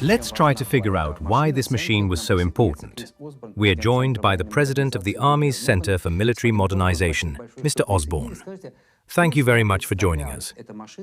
Let's try to figure out why this machine was so important. We are joined by the President of the Army's Center for Military Modernization, Mr. Osborne. Thank you very much for joining us.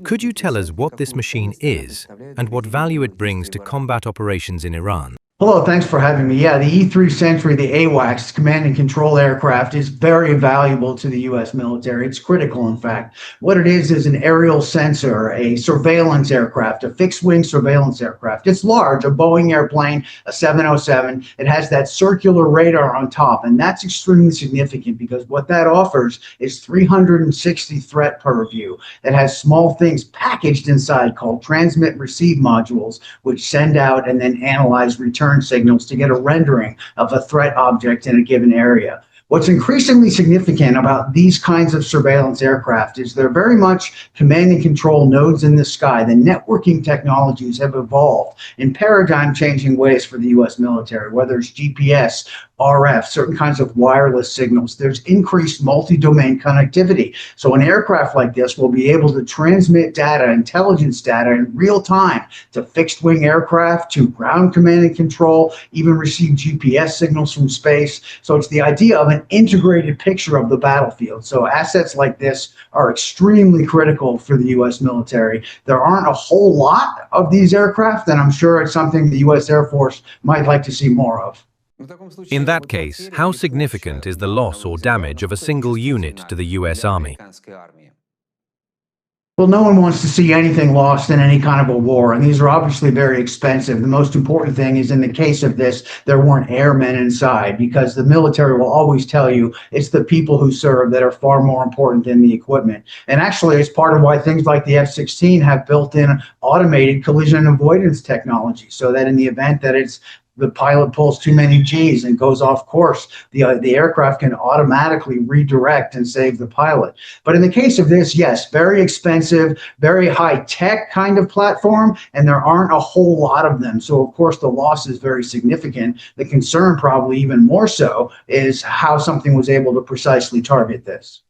Could you tell us what this machine is and what value it brings to combat operations in Iran? Hello, thanks for having me. Yeah, the E-3 Sentry, the AWACS, command and control aircraft, is very valuable to the U.S. military. It's critical, in fact. What it is an aerial sensor, a surveillance aircraft, a fixed-wing surveillance aircraft. It's large, a Boeing airplane, a 707. It has that circular radar on top, and that's extremely significant because what that offers is 360 threat purview. It has small things packaged inside called transmit-receive modules, which send out and then analyze return signals to get a rendering of a threat object in a given area. What's increasingly significant about these kinds of surveillance aircraft is they're very much command and control nodes in the sky. The networking technologies have evolved in paradigm-changing ways for the U.S. military, whether it's GPS, RF, certain kinds of wireless signals. There's increased multi-domain connectivity. So an aircraft like this will be able to transmit data, intelligence data in real time to fixed-wing aircraft, to ground command and control, even receive GPS signals from space. So it's the idea of an integrated picture of the battlefield. So assets like this are extremely critical for the U.S. military. There aren't a whole lot of these aircraft, and I'm sure it's something the U.S. Air Force might like to see more of. In that case, how significant is the loss or damage of a single unit to the U.S. Army? Well, no one wants to see anything lost in any kind of a war, and these are obviously very expensive. The most important thing is in the case of this, there weren't airmen inside, because the military will always tell you it's the people who serve that are far more important than the equipment. And actually, it's part of why things like the F-16 have built-in automated collision avoidance technology, so that in the event that the pilot pulls too many G's and goes off course, the aircraft can automatically redirect and save the pilot. But in the case of this, yes, very expensive, very high-tech kind of platform, and there aren't a whole lot of them. So, of course, the loss is very significant. The concern, probably even more so, is how something was able to precisely target this.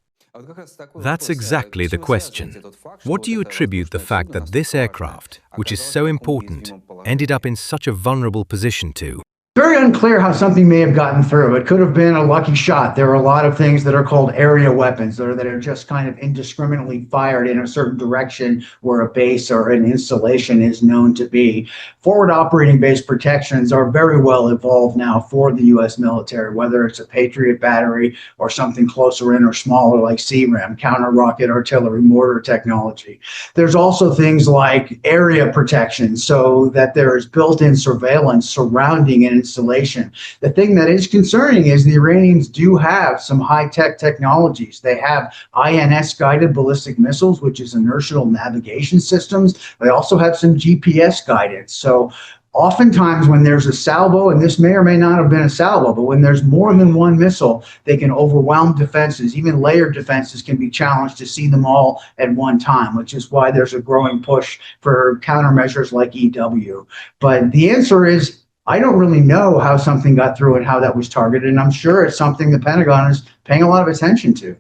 That's exactly the question. What do you attribute the fact that this aircraft, which is so important, ended up in such a vulnerable position to? Very unclear how something may have gotten through. It could have been a lucky shot. There are a lot of things that are called area weapons that are just kind of indiscriminately fired in a certain direction where a base or an installation is known to be. Forward operating base protections are very well evolved now for the U.S. military, whether it's a Patriot battery or something closer in or smaller like CRAM, counter rocket artillery mortar technology. There's also things like area protection, so that there is built-in surveillance surrounding an installation. The thing that is concerning is the Iranians do have some high-tech technologies. They have INS-guided ballistic missiles, which is inertial navigation systems. They also have some GPS guidance. So oftentimes when there's a salvo, and this may or may not have been a salvo, but when there's more than one missile, they can overwhelm defenses. Even layered defenses can be challenged to see them all at one time, which is why there's a growing push for countermeasures like EW. But the answer is, I don't really know how something got through and how that was targeted, and I'm sure it's something the Pentagon is paying a lot of attention to.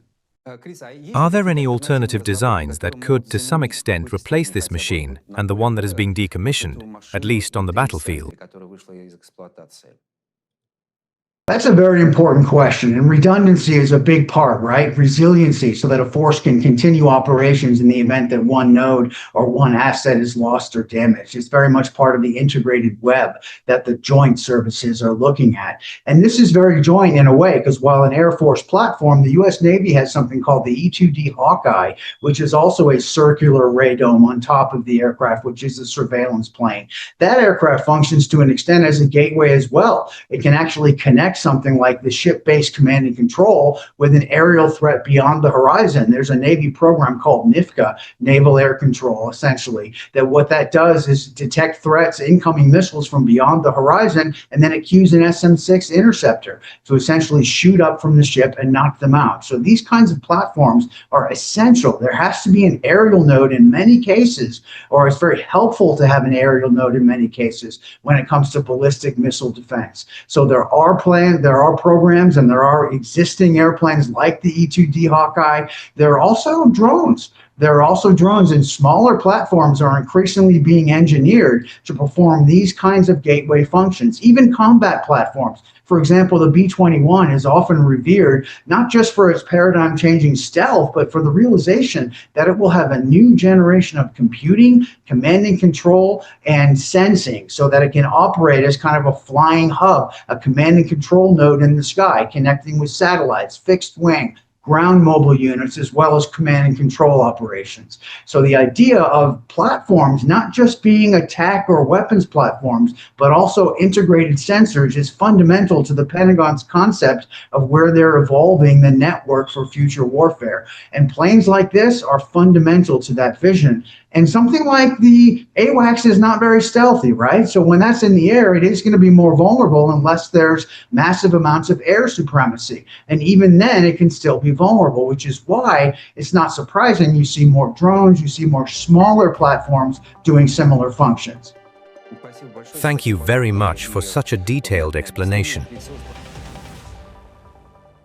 Are there any alternative designs that could, to some extent, replace this machine and the one that is being decommissioned, at least on the battlefield? That's a very important question, and redundancy is a big part, right? Resiliency, so that a force can continue operations in the event that one node or one asset is lost or damaged. It's very much part of the integrated web that the joint services are looking at. And this is very joint in a way, because while an Air Force platform, the U.S. Navy has something called the E-2D Hawkeye, which is also a circular radome on top of the aircraft, which is a surveillance plane. That aircraft functions to an extent as a gateway as well. It can actually connect something like the ship-based command and control with an aerial threat beyond the horizon. There's a Navy program called NIFCA, Naval Air Control, essentially, that what that does is detect threats, incoming missiles from beyond the horizon, and then it cues an SM-6 interceptor to essentially shoot up from the ship and knock them out. So these kinds of platforms are essential. There has to be an aerial node in many cases, or it's very helpful to have an aerial node in many cases when it comes to ballistic missile defense. So there are programs, and there are existing airplanes like the E-2D Hawkeye. There are also drones. There are also drones and smaller platforms are increasingly being engineered to perform these kinds of gateway functions, even combat platforms. For example, the B-21 is often revered not just for its paradigm-changing stealth, but for the realization that it will have a new generation of computing, command and control, and sensing so that it can operate as kind of a flying hub, a command and control node in the sky, connecting with satellites, fixed wing, ground mobile units, as well as command and control operations. So the idea of platforms not just being attack or weapons platforms, but also integrated sensors is fundamental to the Pentagon's concept of where they're evolving the network for future warfare. And planes like this are fundamental to that vision. And something like the AWACS is not very stealthy, right? So when that's in the air, it is going to be more vulnerable unless there's massive amounts of air supremacy. And even then, it can still be vulnerable, which is why it's not surprising you see more drones, you see more smaller platforms doing similar functions. Thank you very much for such a detailed explanation.